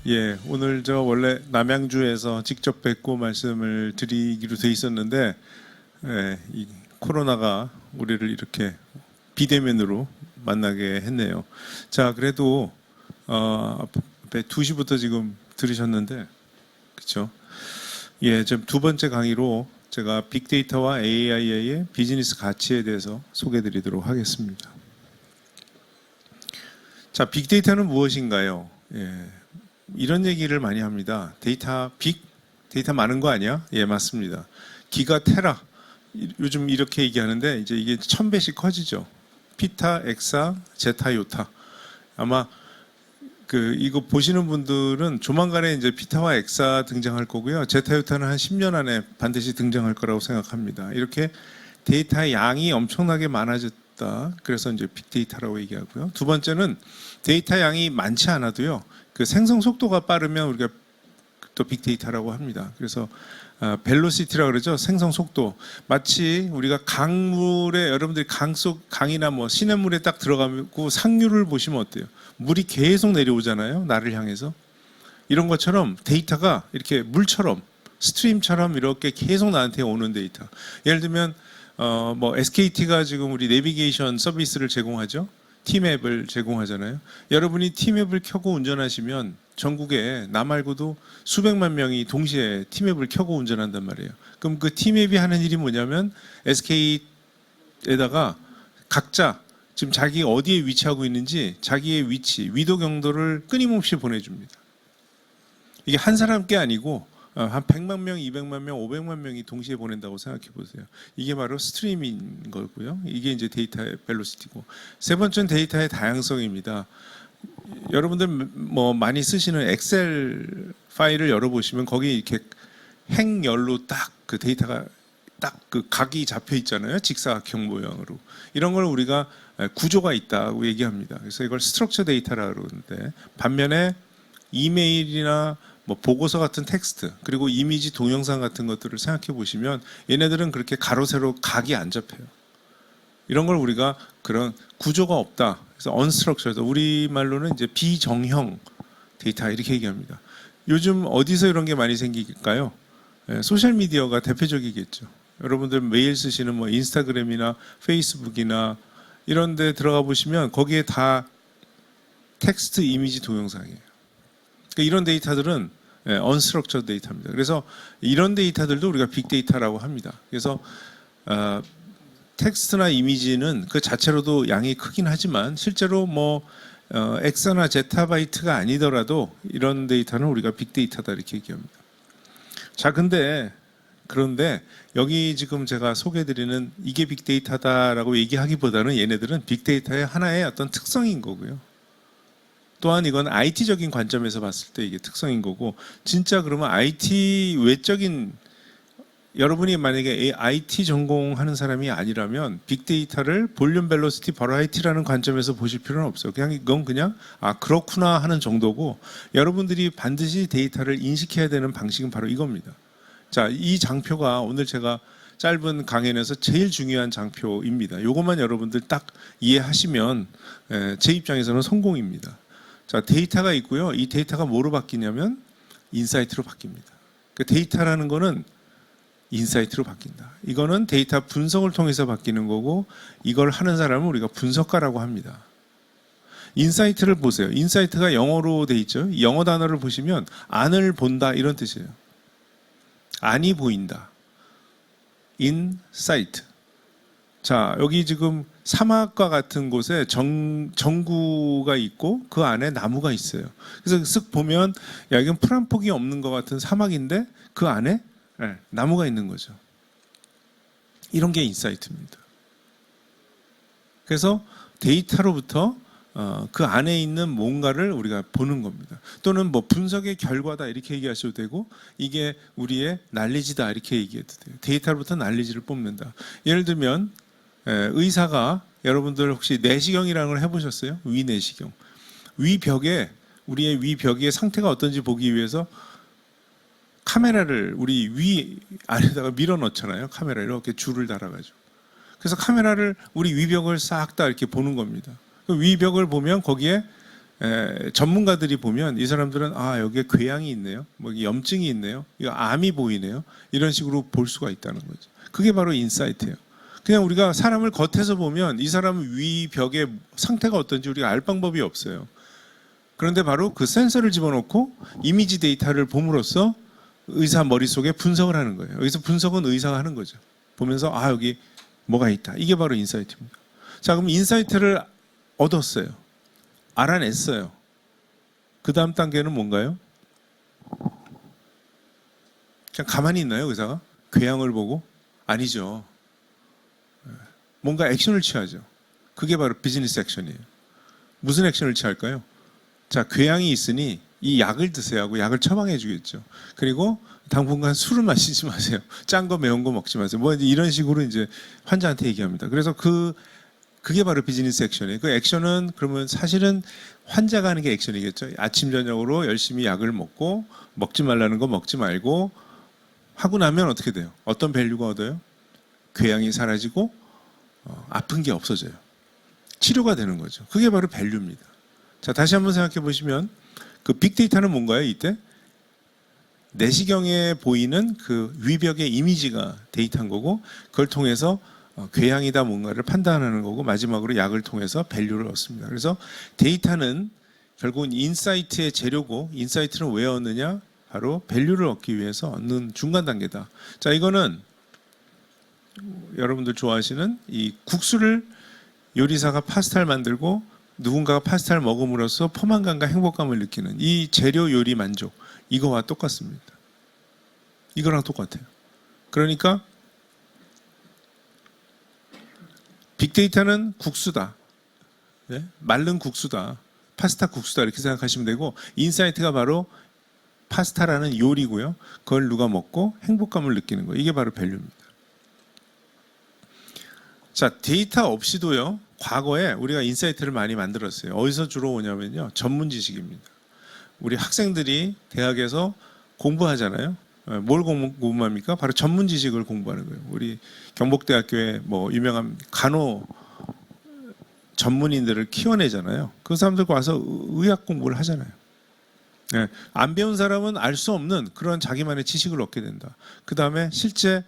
예, 오늘 저 원래 남양주에서 직접 뵙고 말씀을 드리기로 돼 있었는데, 이 코로나가 우리를 이렇게 비대면으로 만나게 했네요. 자, 그래도 앞에 2시부터 지금 들으셨는데, 그렇죠? 예, 지금 두 번째 강의로 제가 빅데이터와 AI의 비즈니스 가치에 대해서 소개드리도록 하겠습니다. 자, 빅데이터는 무엇인가요? 예, 이런 얘기를 많이 합니다. 데이터 많은 거 아니야? 예, 맞습니다. 기가 테라. 요즘 이렇게 얘기하는데 이제 이게 1000배씩 커지죠. 피타, 엑사, 제타, 요타. 아마 이거 보시는 분들은 조만간에 이제 피타와 엑사 등장할 거고요. 제타, 요타는 한 10년 안에 반드시 등장할 거라고 생각합니다. 이렇게 데이터의 양이 엄청나게 많아졌다. 그래서 이제 빅데이터라고 얘기하고요. 두 번째는 데이터 양이 많지 않아도요. 그 생성 속도가 빠르면 우리가 또 빅데이터라고 합니다. 그래서 벨로시티라고 그러죠. 생성 속도. 마치 우리가 강물에 여러분들이 강이나 뭐 시냇물에 딱 들어가고 상류를 보시면 어때요? 물이 계속 내려오잖아요. 나를 향해서. 이런 것처럼 데이터가 이렇게 물처럼 스트림처럼 이렇게 계속 나한테 오는 데이터. 예를 들면 뭐 SKT가 지금 우리 내비게이션 서비스를 제공하죠. T맵을 제공하잖아요. 여러분이 T맵을 켜고 운전하시면 전국에 나 말고도 수백만 명이 동시에 T맵을 켜고 운전한단 말이에요. 그럼 그 T맵이 하는 일이 뭐냐면 SK에다가 각자 지금 자기 어디에 위치하고 있는지 자기의 위치, 위도 경도를 끊임없이 보내줍니다. 이게 한 사람 게 아니고 한 100만 명, 200만 명, 500만 명이 동시에 보낸다고 생각해 보세요. 이게 바로 스트리밍인 거고요. 이게 이제 데이터의 벨로시티고. 세 번째는 데이터의 다양성입니다. 여러분들 뭐 많이 쓰시는 엑셀 파일을 열어보시면 거기 이렇게 행열로 딱 그 데이터가 딱 그 각이 잡혀 있잖아요. 직사각형 모양으로. 이런 걸 우리가 구조가 있다고 얘기합니다. 그래서 이걸 스트럭처 데이터라고 그러는데, 반면에 이메일이나 뭐 보고서 같은 텍스트, 그리고 이미지, 동영상 같은 것들을 생각해 보시면 얘네들은 그렇게 가로 세로 각이 안 잡혀요. 이런 걸 우리가 그런 구조가 없다. 그래서 unstructured, 우리말로는 이제 비정형 데이터 이렇게 얘기합니다. 요즘 어디서 이런 게 많이 생길까요? 소셜 미디어가 대표적이겠죠. 여러분들 매일 쓰시는 뭐 인스타그램이나 페이스북이나 이런 데 들어가 보시면 거기에 다 텍스트, 이미지, 동영상이에요. 그러니까 이런 데이터들은 unstructured 데이터입니다. 그래서 이런 데이터들도 우리가 빅데이터라고 합니다. 그래서 텍스트나 이미지는 그 자체로도 양이 크긴 하지만 실제로 뭐 엑사나 제타바이트가 아니더라도 이런 데이터는 우리가 빅데이터다 이렇게 얘기합니다. 자, 그런데 여기 지금 제가 소개해드리는 이게 빅데이터다라고 얘기하기보다는 얘네들은 빅데이터의 하나의 어떤 특성인 거고요. 또한 이건 IT적인 관점에서 봤을 때 이게 특성인 거고, 진짜 그러면 IT 외적인, 여러분이 만약에 IT 전공하는 사람이 아니라면 빅데이터를 볼륨 벨로시티 버라이티라는 관점에서 보실 필요는 없어요. 이건 그냥 그렇구나 하는 정도고, 여러분들이 반드시 데이터를 인식해야 되는 방식은 바로 이겁니다. 자, 이 장표가 오늘 제가 짧은 강연에서 제일 중요한 장표입니다. 이것만 여러분들 딱 이해하시면 제 입장에서는 성공입니다. 자, 데이터가 있고요. 이 데이터가 뭐로 바뀌냐면 인사이트로 바뀝니다. 그 데이터라는 거는 인사이트로 바뀐다. 이거는 데이터 분석을 통해서 바뀌는 거고, 이걸 하는 사람은 우리가 분석가라고 합니다. 인사이트를 보세요. 인사이트가 영어로 돼 있죠. 영어 단어를 보시면 안을 본다 이런 뜻이에요. 안이 보인다. 인사이트. 자, 여기 지금 사막과 같은 곳에 정구가 있고 그 안에 나무가 있어요. 그래서 쓱 보면 야, 이건 풀 한 폭이 없는 것 같은 사막인데 그 안에 나무가 있는 거죠. 이런 게 인사이트입니다. 그래서 데이터로부터 그 안에 있는 뭔가를 우리가 보는 겁니다. 또는 뭐 분석의 결과다 이렇게 얘기하셔도 되고, 이게 우리의 난리지다 이렇게 얘기해도 돼요. 데이터로부터 난리지를 뽑는다. 예를 들면 의사가, 여러분들 혹시 내시경이라는 걸 해보셨어요? 위내시경. 위벽에, 우리의 위벽의 상태가 어떤지 보기 위해서 카메라를 우리 위 안에다가 밀어 넣잖아요. 카메라 이렇게 줄을 달아가지고. 그래서 카메라를 우리 위벽을 싹 다 이렇게 보는 겁니다. 그 위벽을 보면 거기에 전문가들이 보면 이 사람들은 여기에 궤양이 있네요, 뭐 염증이 있네요, 이거 암이 보이네요, 이런 식으로 볼 수가 있다는 거죠. 그게 바로 인사이트예요. 그냥 우리가 사람을 겉에서 보면 이 사람 위 벽의 상태가 어떤지 우리가 알 방법이 없어요. 그런데 바로 그 센서를 집어넣고 이미지 데이터를 봄으로써 의사 머릿속에 분석을 하는 거예요. 여기서 분석은 의사가 하는 거죠. 보면서 여기 뭐가 있다. 이게 바로 인사이트입니다. 자, 그럼 인사이트를 얻었어요. 알아냈어요. 그 다음 단계는 뭔가요? 그냥 가만히 있나요, 의사가? 궤양을 보고? 아니죠. 뭔가 액션을 취하죠. 그게 바로 비즈니스 액션이에요. 무슨 액션을 취할까요? 자, 궤양이 있으니 이 약을 드세요 하고 약을 처방해 주겠죠. 그리고 당분간 술을 마시지 마세요. 짠 거 매운 거 먹지 마세요. 뭐 이런 식으로 이제 환자한테 얘기합니다. 그래서 그게 바로 비즈니스 액션이에요. 그 액션은 그러면 사실은 환자가 하는 게 액션이겠죠. 아침 저녁으로 열심히 약을 먹고 먹지 말라는 거 먹지 말고 하고 나면 어떻게 돼요? 어떤 밸류가 얻어요? 궤양이 사라지고 아픈 게 없어져요. 치료가 되는 거죠. 그게 바로 밸류입니다. 자, 다시 한번 생각해 보시면 그 빅데이터는 뭔가요? 이때 내시경에 보이는 그 위벽의 이미지가 데이터인 거고, 그걸 통해서 궤양이다 뭔가를 판단하는 거고, 마지막으로 약을 통해서 밸류를 얻습니다. 그래서 데이터는 결국은 인사이트의 재료고, 인사이트는 왜 얻느냐? 바로 밸류를 얻기 위해서 얻는 중간 단계다. 자, 이거는 여러분들 좋아하시는 이 국수를 요리사가 파스타를 만들고 누군가가 파스타를 먹음으로써 포만감과 행복감을 느끼는 이 재료 요리 만족, 이거와 똑같습니다. 이거랑 똑같아요. 그러니까 빅데이터는 국수다, 네? 마른 국수다, 파스타 국수다, 이렇게 생각하시면 되고, 인사이트가 바로 파스타라는 요리고요. 그걸 누가 먹고 행복감을 느끼는 거예요. 이게 바로 밸류입니다. 자, 데이터 없이도요, 과거에 우리가 인사이트를 많이 만들었어요. 어디서 주로 오냐면요, 전문 지식입니다. 우리 학생들이 대학에서 공부하잖아요. 뭘 공부합니까? 바로 전문 지식을 공부하는 거예요. 우리 경북대학교에 뭐 유명한 간호 전문인들을 키워내잖아요. 그 사람들과 와서 의학 공부를 하잖아요. 네, 안 배운 사람은 알 수 없는 그런 자기만의 지식을 얻게 된다. 그 다음에 실제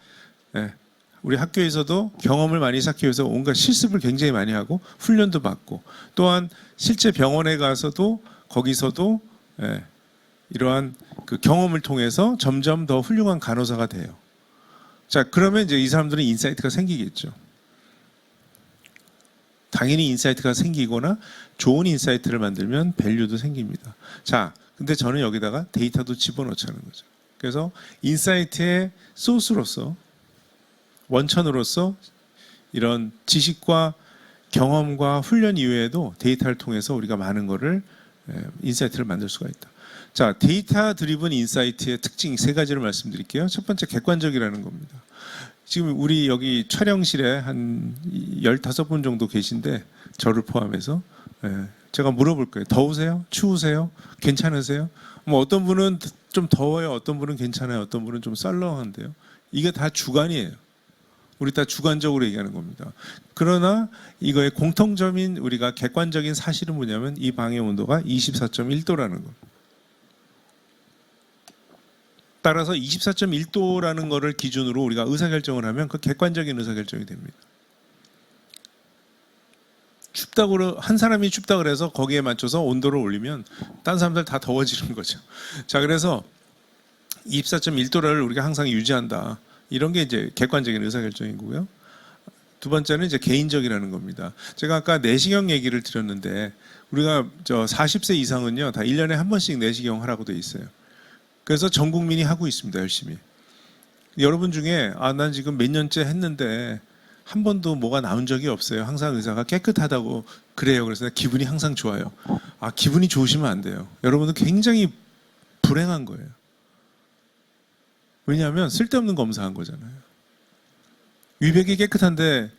우리 학교에서도 경험을 많이 쌓기 위해서 온갖 실습을 굉장히 많이 하고 훈련도 받고, 또한 실제 병원에 가서도 거기서도 이러한 그 경험을 통해서 점점 더 훌륭한 간호사가 돼요. 자, 그러면 이제 이 사람들은 인사이트가 생기겠죠. 당연히 인사이트가 생기거나 좋은 인사이트를 만들면 밸류도 생깁니다. 자, 근데 저는 여기다가 데이터도 집어넣자는 거죠. 그래서 인사이트의 소스로서, 원천으로서 이런 지식과 경험과 훈련 이외에도 데이터를 통해서 우리가 많은 거를 인사이트를 만들 수가 있다. 자, 데이터 드리븐 인사이트의 특징 세 가지를 말씀드릴게요. 첫 번째, 객관적이라는 겁니다. 지금 우리 여기 촬영실에 한 15분 정도 계신데, 저를 포함해서 제가 물어볼 거예요. 더우세요? 추우세요? 괜찮으세요? 뭐 어떤 분은 좀 더워요, 어떤 분은 괜찮아요, 어떤 분은 좀 썰렁한데요. 이게 다 주관이에요. 우리 다 주관적으로 얘기하는 겁니다. 그러나 이거의 공통점인 우리가 객관적인 사실은 뭐냐면 이 방의 온도가 24.1도라는 겁니다. 따라서 24.1도라는 거를 기준으로 우리가 의사결정을 하면 그 객관적인 의사결정이 됩니다. 춥다고, 한 사람이 춥다 그래서 거기에 맞춰서 온도를 올리면 딴 사람들 다 더워지는 거죠. 자, 그래서 24.1도를 우리가 항상 유지한다. 이런 게 이제 객관적인 의사결정이고요. 두 번째는 이제 개인적이라는 겁니다. 제가 아까 내시경 얘기를 드렸는데, 우리가 40세 이상은요, 다 1년에 한 번씩 내시경 하라고 돼 있어요. 그래서 전 국민이 하고 있습니다, 열심히. 여러분 중에 난 지금 몇 년째 했는데 한 번도 뭐가 나온 적이 없어요. 항상 의사가 깨끗하다고 그래요. 그래서 기분이 항상 좋아요. 기분이 좋으시면 안 돼요. 여러분은 굉장히 불행한 거예요. 왜냐하면 쓸데없는 검사한 거잖아요. 위벽이 깨끗한데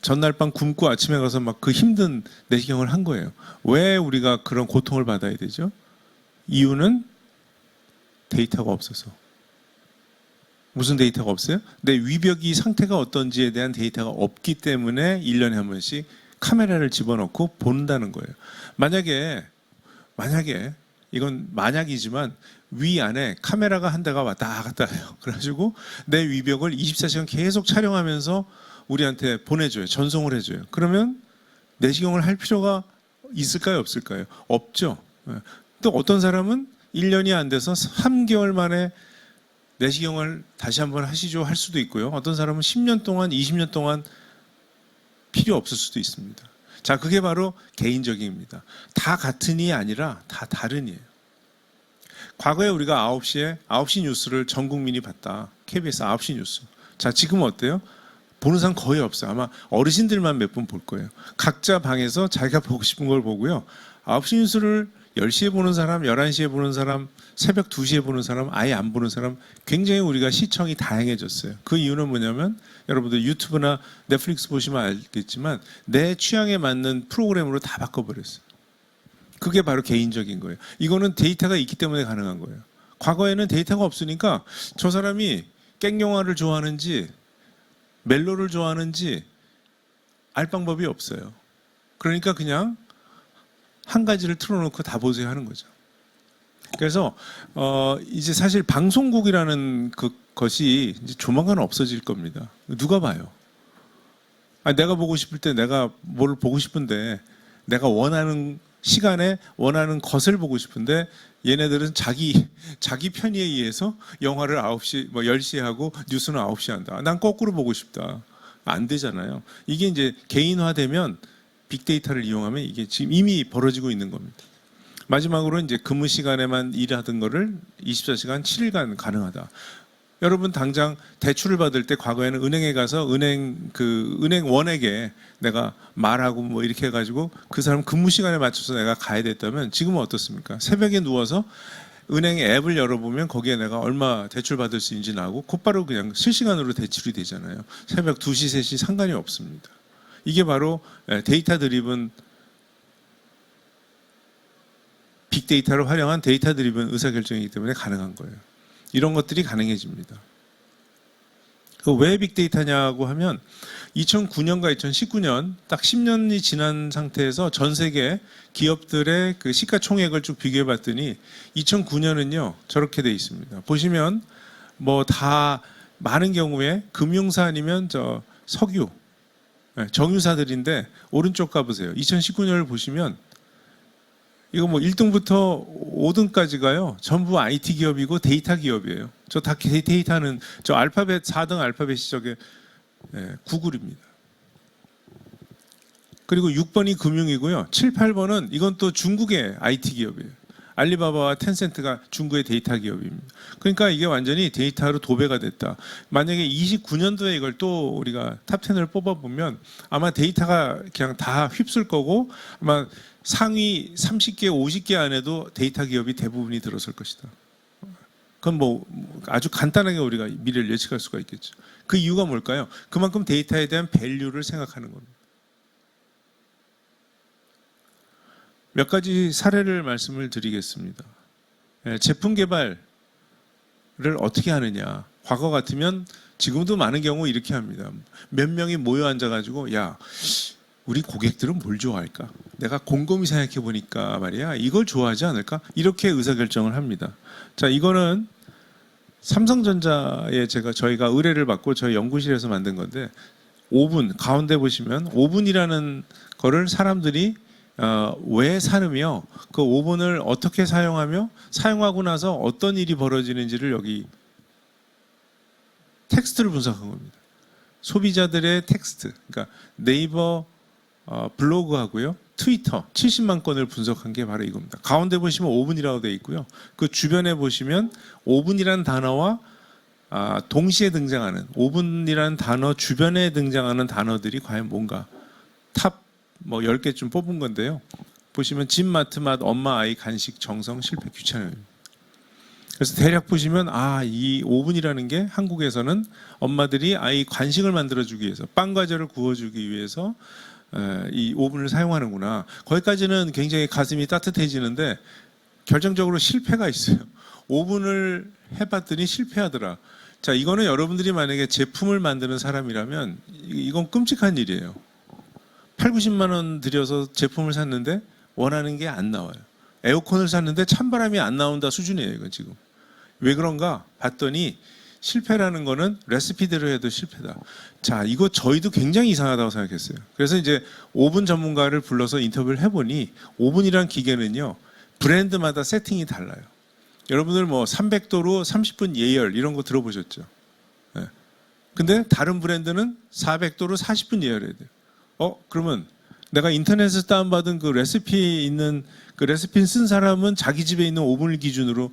전날 밤 굶고 아침에 가서 막 그 힘든 내시경을 한 거예요. 왜 우리가 그런 고통을 받아야 되죠? 이유는 데이터가 없어서. 무슨 데이터가 없어요? 내 위벽이 상태가 어떤지에 대한 데이터가 없기 때문에 1년에 한 번씩 카메라를 집어넣고 본다는 거예요. 만약에 이건 만약이지만 위 안에 카메라가 한 대가 왔다 갔다 해요. 그래가지고 내 위벽을 24시간 계속 촬영하면서 우리한테 보내줘요. 전송을 해줘요. 그러면 내시경을 할 필요가 있을까요? 없을까요? 없죠. 또 어떤 사람은 1년이 안 돼서 3개월 만에 내시경을 다시 한번 하시죠 할 수도 있고요. 어떤 사람은 10년 동안, 20년 동안 필요 없을 수도 있습니다. 자, 그게 바로 개인적입니다. 다 같은이 아니라 다 다른이에요. 과거에 우리가 9시 뉴스를 전 국민이 봤다. KBS 9시 뉴스. 자, 지금은 어때요? 보는 사람 거의 없어요. 아마 어르신들만 몇 분 볼 거예요. 각자 방에서 자기가 보고 싶은 걸 보고요. 9시 뉴스를 10시에 보는 사람, 11시에 보는 사람, 새벽 2시에 보는 사람, 아예 안 보는 사람, 굉장히 우리가 시청이 다양해졌어요. 그 이유는 뭐냐면 여러분들 유튜브나 넷플릭스 보시면 알겠지만 내 취향에 맞는 프로그램으로 다 바꿔버렸어요. 그게 바로 개인적인 거예요. 이거는 데이터가 있기 때문에 가능한 거예요. 과거에는 데이터가 없으니까 저 사람이 깽영화를 좋아하는지 멜로를 좋아하는지 알 방법이 없어요. 그러니까 그냥 한 가지를 틀어놓고 다 보세요 하는 거죠. 그래서 이제 사실 방송국이라는 것이 이제 조만간 없어질 겁니다. 누가 봐요? 내가 보고 싶을 때 내가 뭘 보고 싶은데 내가 원하는 시간에 원하는 것을 보고 싶은데 얘네들은 자기 편의에 의해서 영화를 9시, 10시에 하고 뉴스는 9시에 한다. 난 거꾸로 보고 싶다. 안 되잖아요. 이게 이제 개인화되면 빅데이터를 이용하면 이게 지금 이미 벌어지고 있는 겁니다. 마지막으로 이제 근무 시간에만 일하던 거를 24시간 7일간 가능하다. 여러분 당장 대출을 받을 때 과거에는 은행에 가서 은행원에게 내가 말하고 뭐 이렇게 해가지고 그 사람 근무 시간에 맞춰서 내가 가야 됐다면 지금은 어떻습니까? 새벽에 누워서 은행 앱을 열어보면 거기에 내가 얼마 대출 받을 수 있는지 나오고 곧바로 그냥 실시간으로 대출이 되잖아요. 새벽 2시, 3시 상관이 없습니다. 이게 바로 데이터 드리븐 빅데이터를 활용한 데이터 드리븐 의사결정이기 때문에 가능한 거예요. 이런 것들이 가능해집니다. 왜 빅데이터냐고 하면 2009년과 2019년 딱 10년이 지난 상태에서 전 세계 기업들의 그 시가총액을 쭉 비교해 봤더니 2009년은요 저렇게 돼 있습니다. 보시면 뭐 다 많은 경우에 금융사 아니면 저 석유, 정유사들인데 오른쪽 가보세요. 2019년을 보시면 이거 뭐 1등부터 5등까지가요. 전부 IT 기업이고 데이터 기업이에요. 저 다 데이터는 저 알파벳 4등 알파벳이 저게 구글입니다. 그리고 6번이 금융이고요. 7, 8번은 이건 또 중국의 IT 기업이에요. 알리바바와 텐센트가 중국의 데이터 기업입니다. 그러니까 이게 완전히 데이터로 도배가 됐다. 만약에 29년도에 이걸 또 우리가 탑10을 뽑아보면 아마 데이터가 그냥 다 휩쓸 거고 아마 상위 30개, 50개 안에도 데이터 기업이 대부분이 들어설 것이다. 그건 뭐 아주 간단하게 우리가 미래를 예측할 수가 있겠죠. 그 이유가 뭘까요? 그만큼 데이터에 대한 밸류를 생각하는 겁니다. 몇 가지 사례를 말씀을 드리겠습니다. 제품 개발을 어떻게 하느냐. 과거 같으면 지금도 많은 경우 이렇게 합니다. 몇 명이 모여 앉아가지고 야 우리 고객들은 뭘 좋아할까? 내가 곰곰이 생각해 보니까 말이야 이걸 좋아하지 않을까? 이렇게 의사결정을 합니다. 자, 이거는 삼성전자에 저희가 의뢰를 받고 저희 연구실에서 만든 건데 오븐 가운데 보시면 오븐이라는 거를 사람들이 왜 사느며 그 오븐을 어떻게 사용하며 사용하고 나서 어떤 일이 벌어지는지를 여기 텍스트를 분석한 겁니다. 소비자들의 텍스트, 그러니까 네이버 블로그하고요, 트위터 70만 건을 분석한 게 바로 이겁니다. 가운데 보시면 오븐이라고 되어 있고요. 그 주변에 보시면 오븐이라는 단어와 동시에 등장하는 오븐이라는 단어 주변에 등장하는 단어들이 과연 뭔가 탑 뭐 10개쯤 뽑은 건데요. 보시면 집, 마트, 맛, 엄마, 아이, 간식, 정성, 실패, 귀찮음입니다. 그래서 대략 보시면 이 오븐이라는 게 한국에서는 엄마들이 아이 간식을 만들어주기 위해서 빵 과자를 구워주기 위해서 이 오븐을 사용하는구나. 거기까지는 굉장히 가슴이 따뜻해지는데 결정적으로 실패가 있어요. 오븐을 해봤더니 실패하더라. 자, 이거는 여러분들이 만약에 제품을 만드는 사람이라면 이건 끔찍한 일이에요. 8, 90만 원 들여서 제품을 샀는데 원하는 게 안 나와요. 에어컨을 샀는데 찬바람이 안 나온다 수준이에요, 이건 지금. 왜 그런가 봤더니 실패라는 거는 레시피대로 해도 실패다. 자, 이거 저희도 굉장히 이상하다고 생각했어요. 그래서 이제 오븐 전문가를 불러서 인터뷰를 해보니 오븐이란 기계는요, 브랜드마다 세팅이 달라요. 여러분들 뭐 300도로 30분 예열 이런 거 들어보셨죠? 네. 근데 다른 브랜드는 400도로 40분 예열해야 돼요. 그러면 내가 인터넷에서 다운받은 그 레시피 있는 그 레시피 쓴 사람은 자기 집에 있는 오븐을 기준으로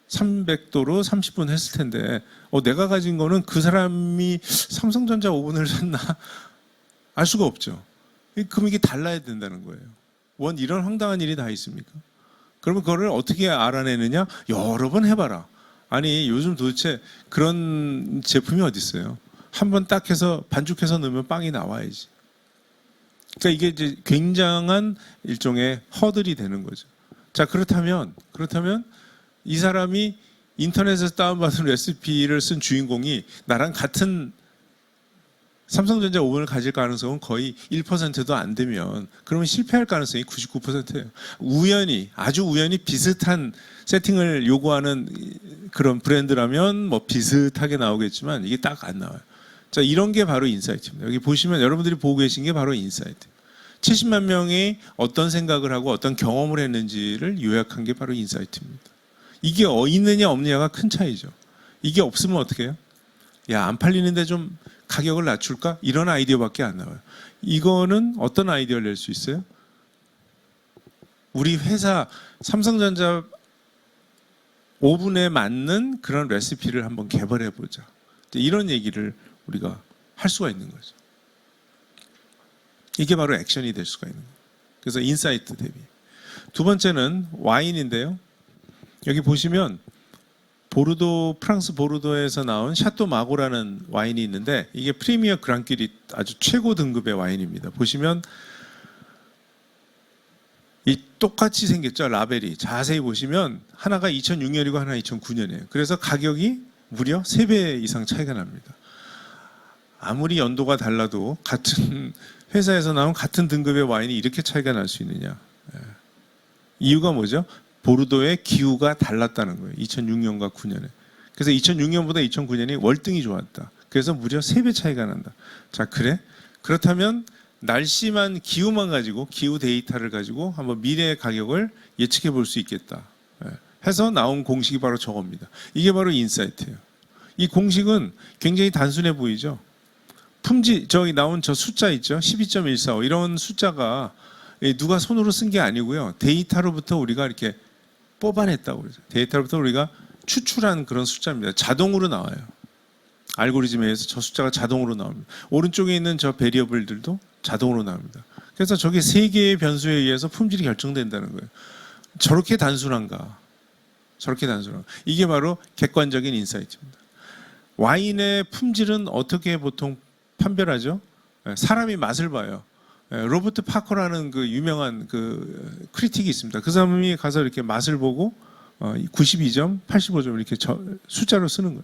300도로 30분 했을 텐데 내가 가진 거는 그 사람이 삼성전자 오븐을 샀나 알 수가 없죠. 그럼 이게 달라야 된다는 거예요. 이런 황당한 일이 다 있습니까? 그러면 그거를 어떻게 알아내느냐? 여러 번 해봐라. 아니 요즘 도대체 그런 제품이 어디 있어요? 한번 딱 해서 반죽해서 넣으면 빵이 나와야지. 그러니까 이게 이제 굉장한 일종의 허들이 되는 거죠. 자, 그렇다면 이 사람이 인터넷에서 다운받은 레시피를 쓴 주인공이 나랑 같은 삼성전자 오븐을 가질 가능성은 거의 1%도 안 되면 그러면 실패할 가능성이 99%예요. 아주 우연히 비슷한 세팅을 요구하는 그런 브랜드라면 뭐 비슷하게 나오겠지만 이게 딱 안 나와요. 자, 이런 게 바로 인사이트입니다. 여기 보시면 여러분들이 보고 계신 게 바로 인사이트. 70만 명이 어떤 생각을 하고 어떤 경험을 했는지를 요약한 게 바로 인사이트입니다. 이게 있느냐 없느냐가 큰 차이죠. 이게 없으면 어떻게 해요? 야, 안 팔리는데 좀 가격을 낮출까? 이런 아이디어밖에 안 나와요. 이거는 어떤 아이디어를 낼 수 있어요? 우리 회사 삼성전자 오븐에 맞는 그런 레시피를 한번 개발해 보자. 이런 얘기를 우리가 할 수가 있는 거죠. 이게 바로 액션이 될 수가 있는 거예요. 그래서 인사이트 대비. 두 번째는 와인인데요. 여기 보시면 프랑스 보르도에서 나온 샤또 마고라는 와인이 있는데 이게 프리미어 그랑끼리 아주 최고 등급의 와인입니다. 보시면 이 똑같이 생겼죠, 라벨이. 자세히 보시면 하나가 2006년이고 하나 2009년이에요. 그래서 가격이 무려 3배 이상 차이가 납니다. 아무리 연도가 달라도 같은 회사에서 나온 같은 등급의 와인이 이렇게 차이가 날 수 있느냐. 이유가 뭐죠? 보르도의 기후가 달랐다는 거예요. 2006년과 9년에. 그래서 2006년보다 2009년이 월등히 좋았다. 그래서 무려 3배 차이가 난다. 자, 그래? 그렇다면 날씨만, 기후만 가지고, 기후 데이터를 가지고 한번 미래의 가격을 예측해 볼 수 있겠다. 해서 나온 공식이 바로 저겁니다. 이게 바로 인사이트예요. 이 공식은 굉장히 단순해 보이죠? 저기 나온 저 숫자 있죠? 12.145. 이런 숫자가 누가 손으로 쓴 게 아니고요. 데이터로부터 우리가 이렇게 뽑아냈다고 그러죠. 데이터로부터 우리가 추출한 그런 숫자입니다. 자동으로 나와요. 알고리즘에 의해서 저 숫자가 자동으로 나옵니다. 오른쪽에 있는 저 베리어블들도 자동으로 나옵니다. 그래서 저게 3개의 변수에 의해서 품질이 결정된다는 거예요. 저렇게 단순한가? 이게 바로 객관적인 인사이트입니다. 와인의 품질은 어떻게 보통 판별하죠? 사람이 맛을 봐요. 로버트 파커라는 그 유명한 그 크리틱이 있습니다. 그 사람이 가서 이렇게 맛을 보고 92점, 85점 이렇게 숫자로 쓰는 거예요.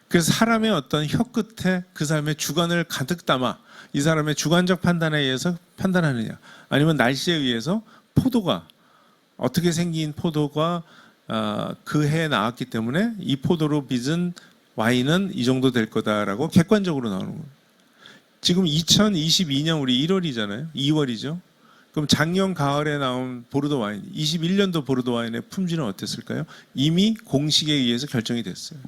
그래서 사람의 어떤 혀 끝에 그 사람의 주관을 가득 담아 이 사람의 주관적 판단에 의해서 판단하느냐, 아니면 날씨에 의해서 포도가 어떻게 생긴 포도가 그 해에 나왔기 때문에 이 포도로 빚은 와인은 이 정도 될 거다라고 객관적으로 나오는 거예요. 지금 2022년 우리 1월이잖아요. 2월이죠. 그럼 작년 가을에 나온 보르도 와인, 21년도 보르도 와인의 품질은 어땠을까요? 이미 공식에 의해서 결정이 됐어요.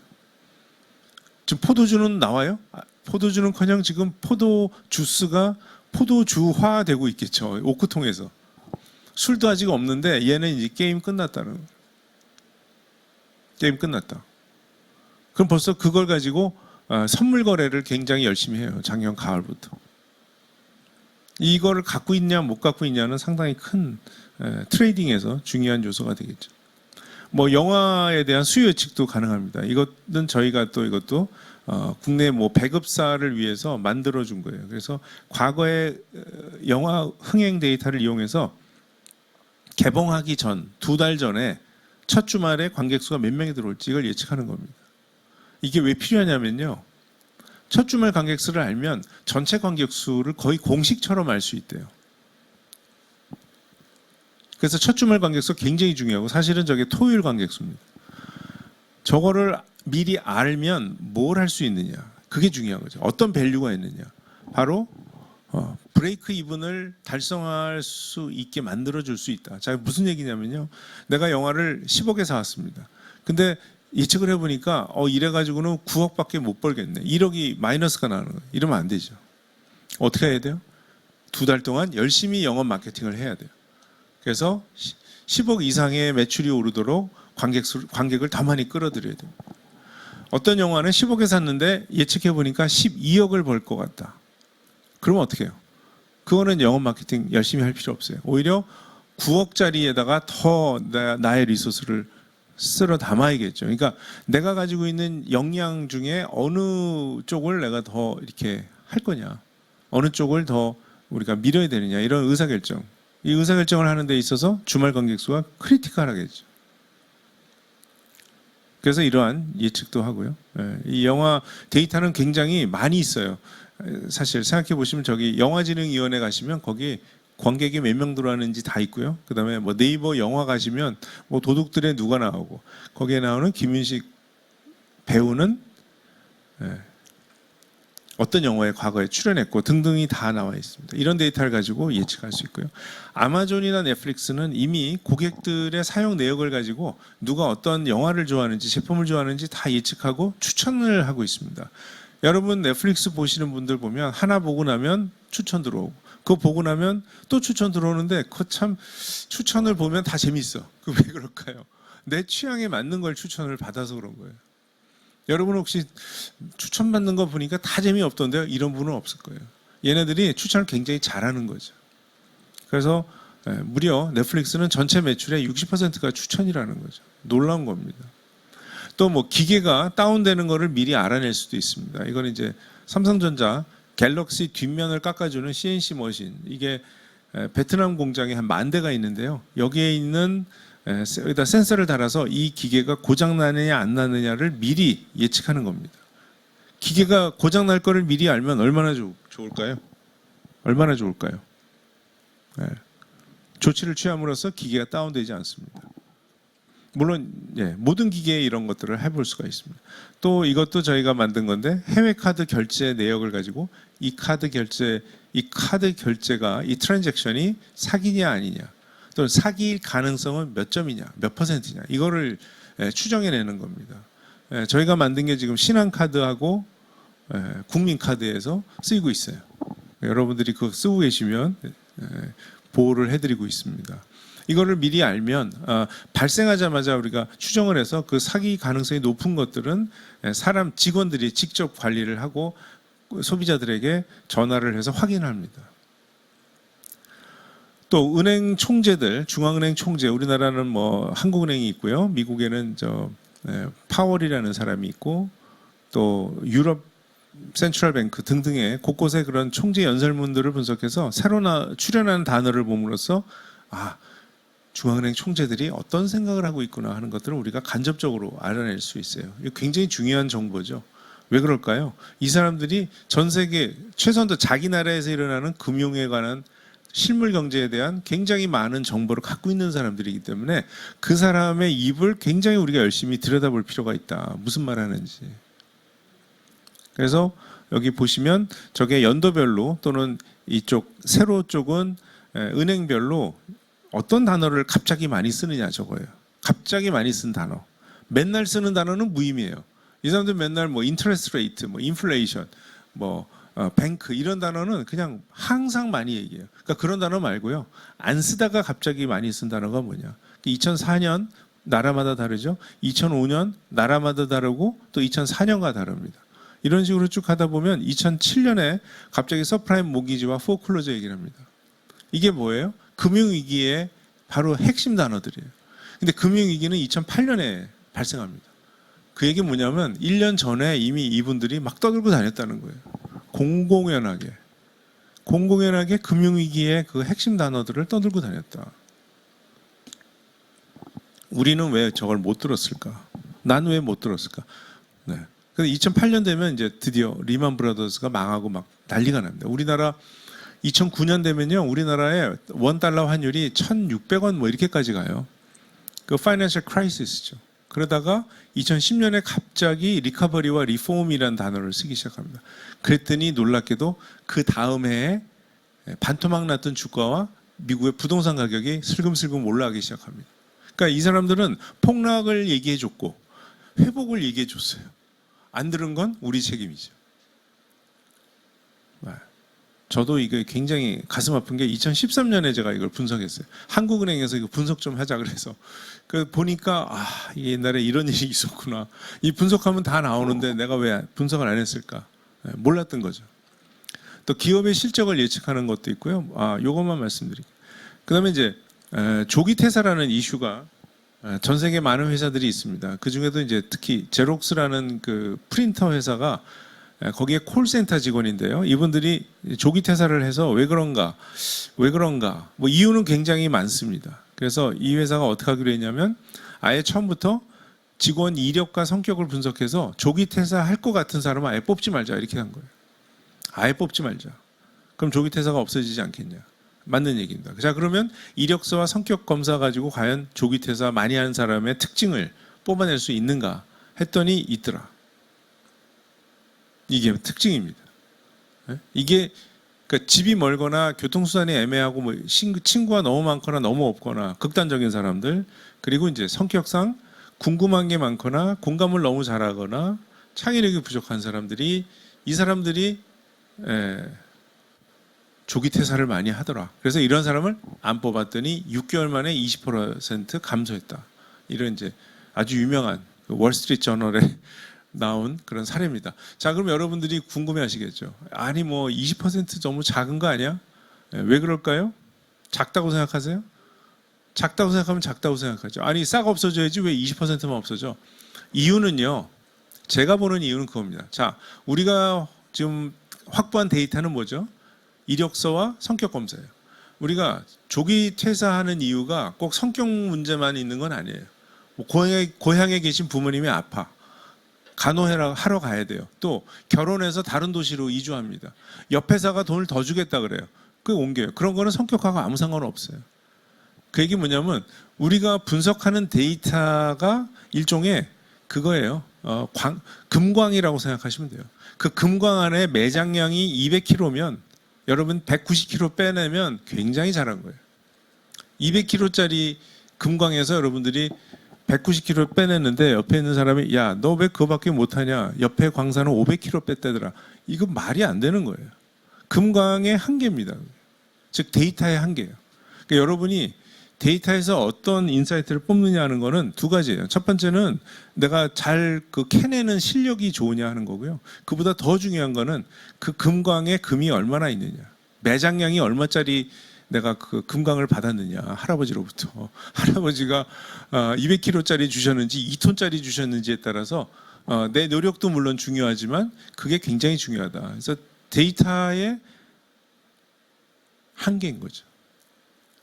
지금 포도주는 나와요? 포도주는커녕 지금 포도 주스가 포도주화되고 있겠죠. 오크통에서. 술도 아직 없는데 얘는 이제 게임 끝났다는 거예요. 게임 끝났다. 그럼 벌써 그걸 가지고 선물 거래를 굉장히 열심히 해요. 작년 가을부터. 이거를 갖고 있냐 못 갖고 있냐는 상당히 큰 트레이딩에서 중요한 요소가 되겠죠. 뭐 영화에 대한 수요 예측도 가능합니다. 이것은 저희가 또 이것도 국내 뭐 배급사를 위해서 만들어 준 거예요. 그래서 과거에 영화 흥행 데이터를 이용해서 개봉하기 전 2달 전에 첫 주말에 관객 수가 몇 명이 들어올지 이걸 예측하는 겁니다. 이게 왜 필요하냐면요. 첫 주말 관객 수를 알면 전체 관객 수를 거의 공식처럼 알 수 있대요. 그래서 첫 주말 관객 수 굉장히 중요하고 사실은 저게 토요일 관객 수입니다. 저거를 미리 알면 뭘 할 수 있느냐. 그게 중요한 거죠. 어떤 밸류가 있느냐. 바로 브레이크 이븐을 달성할 수 있게 만들어줄 수 있다. 자, 무슨 얘기냐면요. 내가 영화를 10억에 사왔습니다. 근데 예측을 해보니까 이래가지고는 9억밖에 못 벌겠네. 1억이 마이너스가 나는 거예요. 이러면 안 되죠. 어떻게 해야 돼요? 2달 동안 열심히 영업 마케팅을 해야 돼요. 그래서 10억 이상의 매출이 오르도록 관객을 더 많이 끌어들여야 돼요. 어떤 영화는 10억에 샀는데 예측해보니까 12억을 벌 것 같다. 그러면 어떻게 해요? 그거는 영업 마케팅 열심히 할 필요 없어요. 오히려 9억짜리에다가 더 나의 리소스를 쓸어 담아야겠죠. 그러니까 내가 가지고 있는 역량 중에 어느 쪽을 내가 더 이렇게 할 거냐, 어느 쪽을 더 우리가 밀어야 되느냐, 이런 의사결정. 이 의사결정을 하는 데 있어서 주말 관객 수가 크리티컬하겠죠. 그래서 이러한 예측도 하고요. 이 영화 데이터는 굉장히 많이 있어요. 사실 생각해 보시면 저기 영화진흥위원회 가시면 거기 관객이 몇 명 들어왔는지 다 있고요. 그다음에 뭐 네이버 영화 가시면 뭐 도둑들에 누가 나오고 거기에 나오는 김윤식 배우는 어떤 영화에 과거에 출연했고 등등이 다 나와 있습니다. 이런 데이터를 가지고 예측할 수 있고요. 아마존이나 넷플릭스는 이미 고객들의 사용 내역을 가지고 누가 어떤 영화를 좋아하는지 제품을 좋아하는지 다 예측하고 추천을 하고 있습니다. 여러분 넷플릭스 보시는 분들 보면 하나 보고 나면 추천 들어오고 그거 보고 나면 또 추천 들어오는데 그 참 추천을 보면 다 재밌어. 그 왜 그럴까요? 내 취향에 맞는 걸 추천을 받아서 그런 거예요. 여러분 혹시 추천받는 거 보니까 다 재미없던데요? 이런 분은 없을 거예요. 얘네들이 추천을 굉장히 잘하는 거죠. 그래서 무려 넷플릭스는 전체 매출의 60%가 추천이라는 거죠. 놀라운 겁니다. 또 뭐 기계가 다운되는 거를 미리 알아낼 수도 있습니다. 이건 이제 삼성전자 갤럭시 뒷면을 깎아주는 CNC 머신. 이게 베트남 공장에 한 10,000대가 있는데요. 여기에 있는 여기다 센서를 달아서 이 기계가 고장 나느냐 안 나느냐를 미리 예측하는 겁니다. 기계가 고장 날 거를 미리 알면 얼마나 좋을까요? 얼마나 좋을까요? 조치를 취함으로써 기계가 다운되지 않습니다. 물론 모든 기계에 이런 것들을 해볼 수가 있습니다. 또 이것도 저희가 만든 건데 해외 카드 결제 내역을 가지고 이 카드 결제가 이 트랜잭션이 사기냐 아니냐, 또 사기일 가능성은 몇 점이냐, 몇 퍼센트냐, 이거를 추정해내는 겁니다. 저희가 만든 게 지금 신한카드하고 국민카드에서 쓰이고 있어요. 여러분들이 그거 쓰고 계시면 보호를 해드리고 있습니다. 이거를 미리 알면 발생하자마자 우리가 추정을 해서 그 사기 가능성이 높은 것들은 사람 직원들이 직접 관리를 하고 소비자들에게 전화를 해서 확인합니다. 또 은행 총재들, 중앙은행 총재, 우리나라는 뭐 한국은행이 있고요, 미국에는 파월이라는 사람이 있고 또 유럽 센트럴뱅크 등등의 곳곳에 그런 총재 연설문들을 분석해서 새로 출연하는 단어를 봄으로써 중앙은행 총재들이 어떤 생각을 하고 있구나 하는 것들을 우리가 간접적으로 알아낼 수 있어요. 이거 굉장히 중요한 정보죠. 왜 그럴까요? 이 사람들이 전 세계 최소한도 자기 나라에서 일어나는 금융에 관한 실물 경제에 대한 굉장히 많은 정보를 갖고 있는 사람들이기 때문에 그 사람의 입을 굉장히 우리가 열심히 들여다볼 필요가 있다. 무슨 말 하는지. 그래서 여기 보시면 저게 연도별로 또는 이쪽 세로 쪽은 은행별로 어떤 단어를 갑자기 많이 쓰느냐 저거예요. 갑자기 많이 쓴 단어. 맨날 쓰는 단어는 무의미해요. 이 사람들 맨날 뭐 인터레스트 레이트, 뭐 인플레이션, 뭐 뱅크 이런 단어는 그냥 항상 많이 얘기해요. 그러니까 그런 단어 말고요. 안 쓰다가 갑자기 많이 쓴 단어가 뭐냐. 2004년 나라마다 다르죠. 2005년 나라마다 다르고 또 2004년과 다릅니다. 이런 식으로 쭉 하다 보면 2007년에 갑자기 서프라임 모기지와 포클로저 얘기를 합니다. 이게 뭐예요? 금융위기의 바로 핵심 단어들이에요. 근데 금융위기는 2008년에 발생합니다. 그 얘기 뭐냐면 1년 전에 이미 이분들이 막 떠들고 다녔다는 거예요. 공공연하게 금융위기의 그 핵심 단어들을 떠들고 다녔다. 우리는 왜 저걸 못 들었을까? 난 왜 못 들었을까? 그래서 2008년 되면 이제 드디어 리만 브라더스가 망하고 막 난리가 납니다. 우리나라 2009년 되면요, 우리나라의 $1 환율이 1,600원 뭐 이렇게까지 가요. 그 파이낸셜 크라이시스죠. 그러다가 2010년에 갑자기 리커버리와 리폼이라는 단어를 쓰기 시작합니다. 그랬더니 놀랍게도 그 다음 해에 반토막 났던 주가와 미국의 부동산 가격이 슬금슬금 올라가기 시작합니다. 그러니까 이 사람들은 폭락을 얘기해 줬고 회복을 얘기해 줬어요. 안 들은 건 우리 책임이죠. 저도 이게 굉장히 가슴 아픈 게 2013년에 제가 이걸 분석했어요. 한국은행에서 이거 분석 좀 하자 그래서 보니까 이게 옛날에 이런 일이 있었구나. 이 분석하면 다 나오는데 내가 왜 분석을 안 했을까? 몰랐던 거죠. 또 기업의 실적을 예측하는 것도 있고요. 요것만 말씀드릴게요. 그다음에 이제 조기 퇴사라는 이슈가 전 세계 많은 회사들이 있습니다. 그 중에도 이제 특히 제록스라는 그 프린터 회사가 거기에 콜센터 직원인데요. 이분들이 조기 퇴사를 해서 왜 그런가 뭐 이유는 굉장히 많습니다. 그래서 이 회사가 어떻게 하기로 했냐면 아예 처음부터 직원 이력과 성격을 분석해서 조기 퇴사할 것 같은 사람은 아예 뽑지 말자 이렇게 한 거예요. 아예 뽑지 말자. 그럼 조기 퇴사가 없어지지 않겠냐. 맞는 얘기입니다. 자, 그러면 이력서와 성격 검사 가지고 과연 조기 퇴사 많이 하는 사람의 특징을 뽑아낼 수 있는가 했더니 있더라. 이게 특징입니다. 이게 그러니까 집이 멀거나 교통수단이 애매하고 뭐 친구가 너무 많거나 너무 없거나 극단적인 사람들, 그리고 이제 성격상 궁금한 게 많거나 공감을 너무 잘하거나 창의력이 부족한 사람들이, 이 사람들이 조기 퇴사를 많이 하더라. 그래서 이런 사람을 안 뽑았더니 6개월 만에 20% 감소했다. 이런 이제 아주 유명한 월스트리트 저널에 나온 그런 사례입니다. 자, 그럼 여러분들이 궁금해하시겠죠. 아니 뭐 20% 너무 작은 거 아니야? 왜 그럴까요? 작다고 생각하세요? 작다고 생각하면 작다고 생각하죠. 아니 싹 없어져야지 왜 20%만 없어져? 이유는요. 제가 보는 이유는 그겁니다. 자, 우리가 지금 확보한 데이터는 뭐죠? 이력서와 성격 검사예요. 우리가 조기 퇴사하는 이유가 꼭 성격 문제만 있는 건 아니에요. 뭐 고향에 계신 부모님이 아파. 간호하러 가야 돼요. 또 결혼해서 다른 도시로 이주합니다. 옆 회사가 돈을 더 주겠다 그래요. 그 옮겨요. 그런 거는 성격하고 아무 상관 없어요. 그 얘기 뭐냐면 우리가 분석하는 데이터가 일종의 그거예요. 금광이라고 생각하시면 돼요. 그 금광 안에 매장량이 200kg면 여러분 190kg 빼내면 굉장히 잘한 거예요. 200kg짜리 금광에서 여러분들이 190kg 빼냈는데 옆에 있는 사람이 야, 너 왜 그거밖에 못하냐? 옆에 광산은 500kg 뺐다더라. 이거 말이 안 되는 거예요. 금광의 한계입니다. 즉 데이터의 한계예요. 그러니까 여러분이 데이터에서 어떤 인사이트를 뽑느냐 하는 거는 두 가지예요. 첫 번째는 내가 잘 캐내는 실력이 좋으냐 하는 거고요. 그보다 더 중요한 거는 그 금광에 금이 얼마나 있느냐. 매장량이 얼마짜리 내가 그 금광을 받았느냐. 할아버지로부터. 할아버지가 200kg짜리 주셨는지 2톤짜리 주셨는지에 따라서 내 노력도 물론 중요하지만 그게 굉장히 중요하다. 그래서 데이터의 한계인 거죠.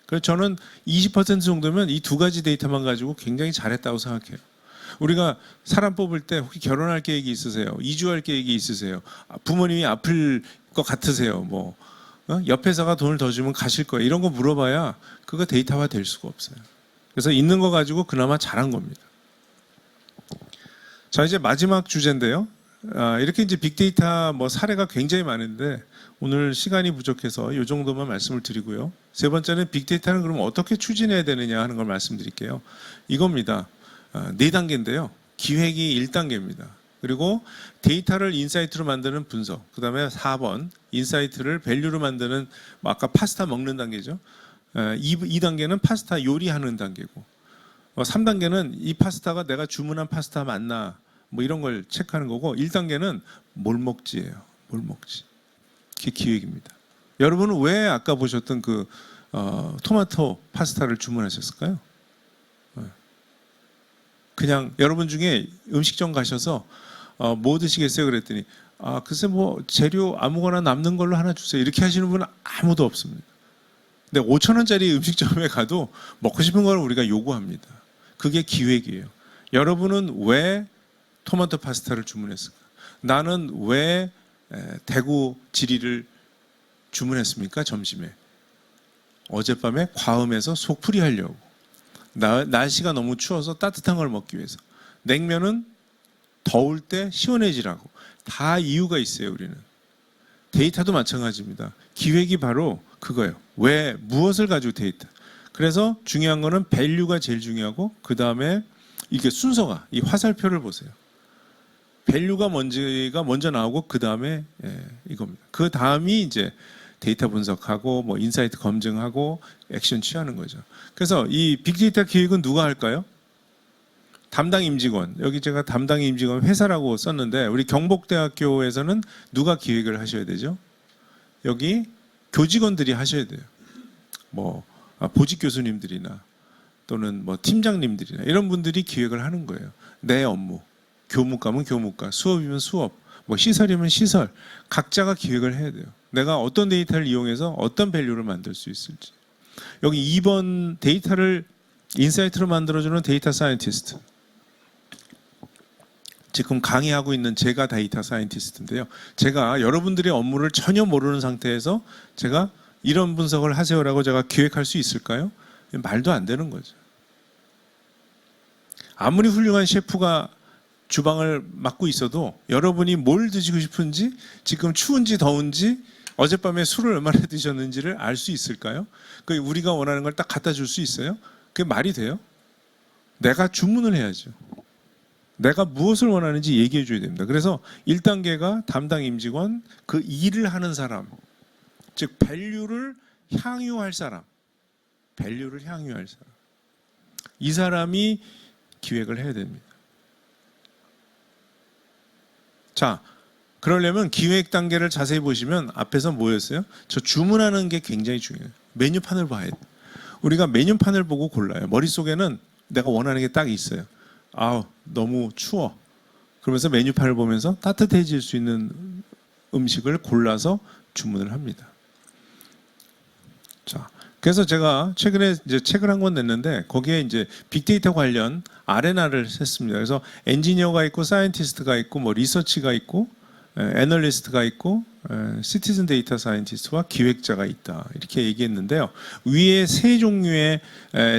그래서 저는 20% 정도면 이 두 가지 데이터만 가지고 굉장히 잘했다고 생각해요. 우리가 사람 뽑을 때 혹시 결혼할 계획이 있으세요? 이주할 계획이 있으세요? 부모님이 아플 것 같으세요? 뭐 옆 회사가 돈을 더 주면 가실 거예요. 이런 거 물어봐야 그거 데이터화 될 수가 없어요. 그래서 있는 거 가지고 그나마 잘한 겁니다. 자, 이제 마지막 주제인데요. 이렇게 이제 빅데이터 뭐 사례가 굉장히 많은데 오늘 시간이 부족해서 이 정도만 말씀을 드리고요. 세 번째는 빅데이터는 그럼 어떻게 추진해야 되느냐 하는 걸 말씀드릴게요. 이겁니다. 4단계인데요. 기획이 1단계입니다. 그리고 데이터를 인사이트로 만드는 분석. 그 다음에 4번 인사이트를 밸류로 만드는 아까 파스타 먹는 단계죠. 2단계는 파스타 요리하는 단계고 3단계는 이 파스타가 내가 주문한 파스타 맞나 뭐 이런 걸 체크하는 거고 1단계는 뭘 먹지예요. 뭘 먹지. 그게 기획입니다. 여러분은 왜 아까 보셨던 그 토마토 파스타를 주문하셨을까요? 그냥 여러분 중에 음식점 가셔서 뭐 드시겠어요? 그랬더니 글쎄 뭐 재료 아무거나 남는 걸로 하나 주세요. 이렇게 하시는 분은 아무도 없습니다. 근데 5,000원짜리 음식점에 가도 먹고 싶은 걸 우리가 요구합니다. 그게 기획이에요. 여러분은 왜 토마토 파스타를 주문했을까? 나는 왜 대구 지리를 주문했습니까? 점심에. 어젯밤에 과음해서 속풀이 하려고. 날씨가 너무 추워서 따뜻한 걸 먹기 위해서. 냉면은 더울 때 시원해지라고. 다 이유가 있어요, 우리는. 데이터도 마찬가지입니다. 기획이 바로 그거예요. 왜, 무엇을 가지고 데이터. 그래서 중요한 거는 밸류가 제일 중요하고, 그 다음에 이게 순서가, 이 화살표를 보세요. 밸류가 뭔지가 먼저 나오고, 그 다음에 이겁니다. 그 다음이 이제 데이터 분석하고, 뭐 인사이트 검증하고, 액션 취하는 거죠. 그래서 이 빅데이터 기획은 누가 할까요? 담당 임직원. 여기 제가 담당 임직원 회사라고 썼는데, 우리 경복대학교에서는 누가 기획을 하셔야 되죠? 여기 교직원들이 하셔야 돼요. 뭐 보직 교수님들이나 또는 뭐 팀장님들이나 이런 분들이 기획을 하는 거예요. 내 업무. 교무과면 교무과, 수업이면 수업, 뭐 시설이면 시설. 각자가 기획을 해야 돼요. 내가 어떤 데이터를 이용해서 어떤 밸류를 만들 수 있을지. 여기 2번 데이터를 인사이트로 만들어주는 데이터 사이언티스트. 지금 강의하고 있는 제가 데이터 사이언티스트인데요. 제가 여러분들의 업무를 전혀 모르는 상태에서 제가 이런 분석을 하세요라고 제가 기획할 수 있을까요? 말도 안 되는 거죠. 아무리 훌륭한 셰프가 주방을 맡고 있어도 여러분이 뭘 드시고 싶은지, 지금 추운지 더운지, 어젯밤에 술을 얼마나 드셨는지를 알 수 있을까요? 우리가 원하는 걸 딱 갖다 줄 수 있어요? 그게 말이 돼요? 내가 주문을 해야죠. 내가 무엇을 원하는지 얘기해 줘야 됩니다. 그래서 1단계가 담당 임직원, 그 일을 하는 사람, 즉 밸류를 향유할 사람, 밸류를 향유할 사람, 이 사람이 기획을 해야 됩니다. 자, 그러려면 기획 단계를 자세히 보시면 앞에서 뭐였어요? 저 주문하는 게 굉장히 중요해요. 메뉴판을 봐야 돼요. 우리가 메뉴판을 보고 골라요. 머릿속에는 내가 원하는 게 딱 있어요. 아우, 너무 추워. 그러면서 메뉴판을 보면서 따뜻해질 수 있는 음식을 골라서 주문을 합니다. 자, 그래서 제가 최근에 이제 책을 한 권 냈는데 거기에 이제 빅데이터 관련 아레나를 했습니다. 그래서 엔지니어가 있고 사이언티스트가 있고 뭐 리서치가 있고 애널리스트가 있고 시티즌 데이터 사이언티스트와 기획자가 있다. 이렇게 얘기했는데요. 위에 세 종류의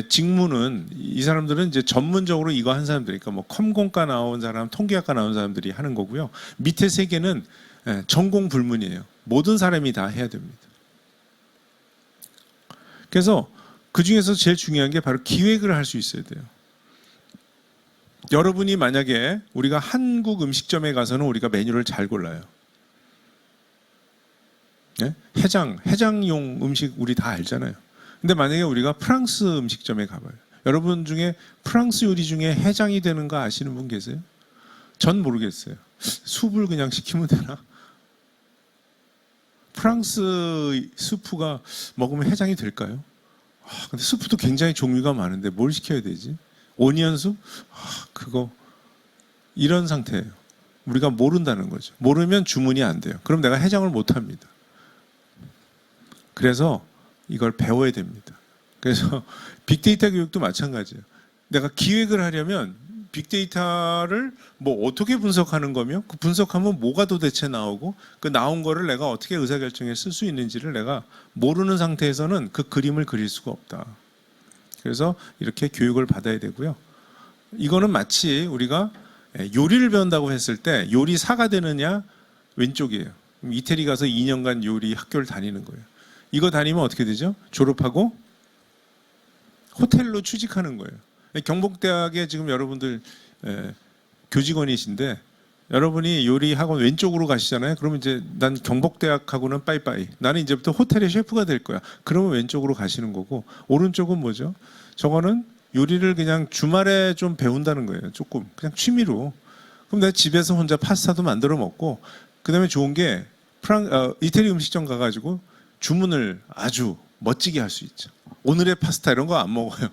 직무는 이 사람들은 이제 전문적으로 이거 한 사람들이니까 뭐 컴공과 나온 사람, 통계학과 나온 사람들이 하는 거고요. 밑에 세 개는 전공 불문이에요. 모든 사람이 다 해야 됩니다. 그래서 그 중에서 제일 중요한 게 바로 기획을 할 수 있어야 돼요. 여러분이 만약에 우리가 한국 음식점에 가서는 우리가 메뉴를 잘 골라요. 네? 해장용 음식 우리 다 알잖아요. 근데 만약에 우리가 프랑스 음식점에 가봐요. 여러분 중에 프랑스 요리 중에 해장이 되는 거 아시는 분 계세요? 전 모르겠어요. 숲을 그냥 시키면 되나? 프랑스 스프가 먹으면 해장이 될까요? 근데 스프도 굉장히 종류가 많은데 뭘 시켜야 되지? 오니언 숲? 그거 이런 상태예요. 우리가 모른다는 거죠. 모르면 주문이 안 돼요. 그럼 내가 해장을 못 합니다. 그래서 이걸 배워야 됩니다. 그래서 빅데이터 교육도 마찬가지예요. 내가 기획을 하려면 빅데이터를 뭐 어떻게 분석하는 거며 그 분석하면 뭐가 도대체 나오고 그 나온 거를 내가 어떻게 의사결정에 쓸 수 있는지를 내가 모르는 상태에서는 그 그림을 그릴 수가 없다. 그래서 이렇게 교육을 받아야 되고요. 이거는 마치 우리가 요리를 배운다고 했을 때 요리사가 되느냐 왼쪽이에요. 이태리 가서 2년간 요리 학교를 다니는 거예요. 이거 다니면 어떻게 되죠? 졸업하고 호텔로 취직하는 거예요. 경복대학에 지금 여러분들 교직원이신데 여러분이 요리 학원 왼쪽으로 가시잖아요. 그러면 이제 난 경복대학하고는 빠이빠이. 나는 이제부터 호텔의 셰프가 될 거야. 그러면 왼쪽으로 가시는 거고 오른쪽은 뭐죠? 저거는 요리를 그냥 주말에 좀 배운다는 거예요. 조금 그냥 취미로. 그럼 내가 집에서 혼자 파스타도 만들어 먹고 그다음에 좋은 게 이태리 음식점 가가지고 주문을 아주 멋지게 할 수 있죠. 오늘의 파스타 이런 거 안 먹어요.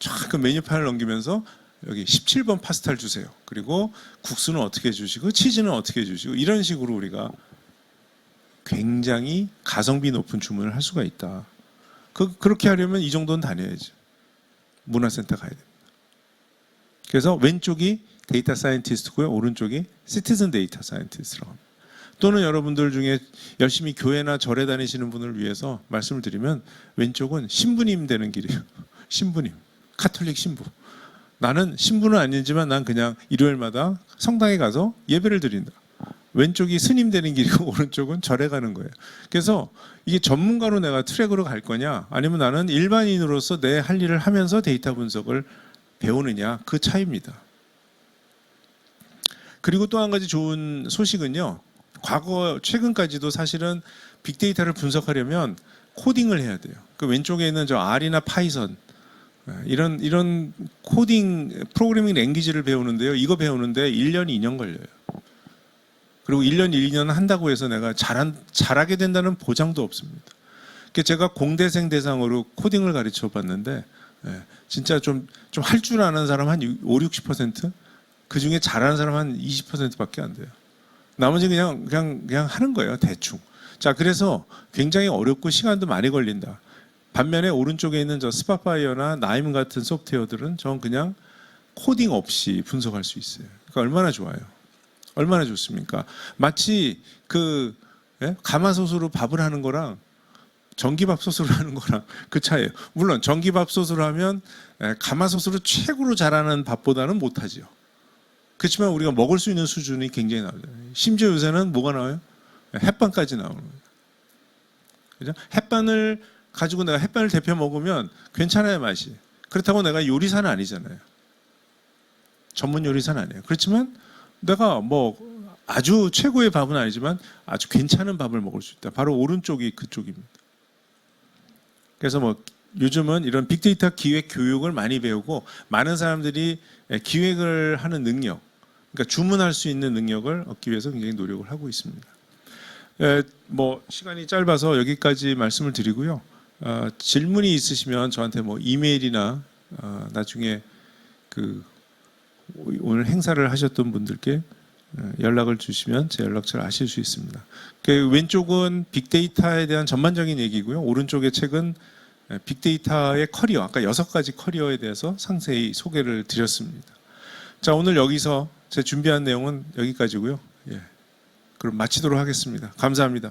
쫙 그 메뉴판을 넘기면서 여기 17번 파스타를 주세요. 그리고 국수는 어떻게 주시고 치즈는 어떻게 주시고 이런 식으로 우리가 굉장히 가성비 높은 주문을 할 수가 있다. 그렇게 하려면 이 정도는 다녀야죠. 문화센터 가야 됩니다. 그래서 왼쪽이 데이터 사이언티스트고요. 오른쪽이 시티즌 데이터 사이언티스트라고 합니다. 또는 여러분들 중에 열심히 교회나 절에 다니시는 분을 위해서 말씀을 드리면 왼쪽은 신부님 되는 길이에요. 신부님, 카톨릭 신부. 나는 신부는 아니지만 난 그냥 일요일마다 성당에 가서 예배를 드린다. 왼쪽이 스님 되는 길이고 오른쪽은 절에 가는 거예요. 그래서 이게 전문가로 내가 트랙으로 갈 거냐 아니면 나는 일반인으로서 내 할 일을 하면서 데이터 분석을 배우느냐 그 차이입니다. 그리고 또 한 가지 좋은 소식은요. 과거 최근까지도 사실은 빅데이터를 분석하려면 코딩을 해야 돼요. 그 왼쪽에 있는 저 R이나 파이썬 이런 코딩 프로그래밍 랭귀지를 배우는데요. 이거 배우는데 1년, 2년 걸려요. 그리고 1년, 2년 한다고 해서 내가 잘하게 된다는 보장도 없습니다. 제가 공대생 대상으로 코딩을 가르쳐 봤는데 진짜 좀 할 줄 아는 사람 한 5, 60%? 그중에 잘하는 사람 한 20%밖에 안 돼요. 나머지 그냥 하는 거예요. 대충. 자, 그래서 굉장히 어렵고 시간도 많이 걸린다. 반면에 오른쪽에 있는 저 스팟파이어나 나임 같은 소프트웨어들은 전 그냥 코딩 없이 분석할 수 있어요. 그러니까 얼마나 좋아요. 얼마나 좋습니까? 마치 가마솥으로 밥을 하는 거랑 전기밥솥으로 하는 거랑 그 차이예요. 물론 전기밥솥으로 하면 가마솥으로 최고로 잘하는 밥보다는 못하지요. 그렇지만 우리가 먹을 수 있는 수준이 굉장히 나오잖아요. 심지어 요새는 뭐가 나와요? 햇반까지 나오는 거예요. 그죠? 햇반을 가지고 내가 햇반을 데펴 먹으면 괜찮아요, 맛이. 그렇다고 내가 요리사는 아니잖아요. 전문 요리사는 아니에요. 그렇지만 내가 뭐 아주 최고의 밥은 아니지만 아주 괜찮은 밥을 먹을 수 있다. 바로 오른쪽이 그쪽입니다. 그래서 뭐 요즘은 이런 빅데이터 기획 교육을 많이 배우고 많은 사람들이 기획을 하는 능력, 그러니까 주문할 수 있는 능력을 얻기 위해서 굉장히 노력을 하고 있습니다. 뭐 시간이 짧아서 여기까지 말씀을 드리고요. 질문이 있으시면 저한테 뭐 이메일이나 나중에 오늘 행사를 하셨던 분들께 연락을 주시면 제 연락처를 아실 수 있습니다. 왼쪽은 빅데이터에 대한 전반적인 얘기고요. 오른쪽의 책은 빅데이터의 커리어, 아까 6가지 커리어에 대해서 상세히 소개를 드렸습니다. 자, 오늘 여기서 제 준비한 내용은 여기까지고요. 그럼 마치도록 하겠습니다. 감사합니다.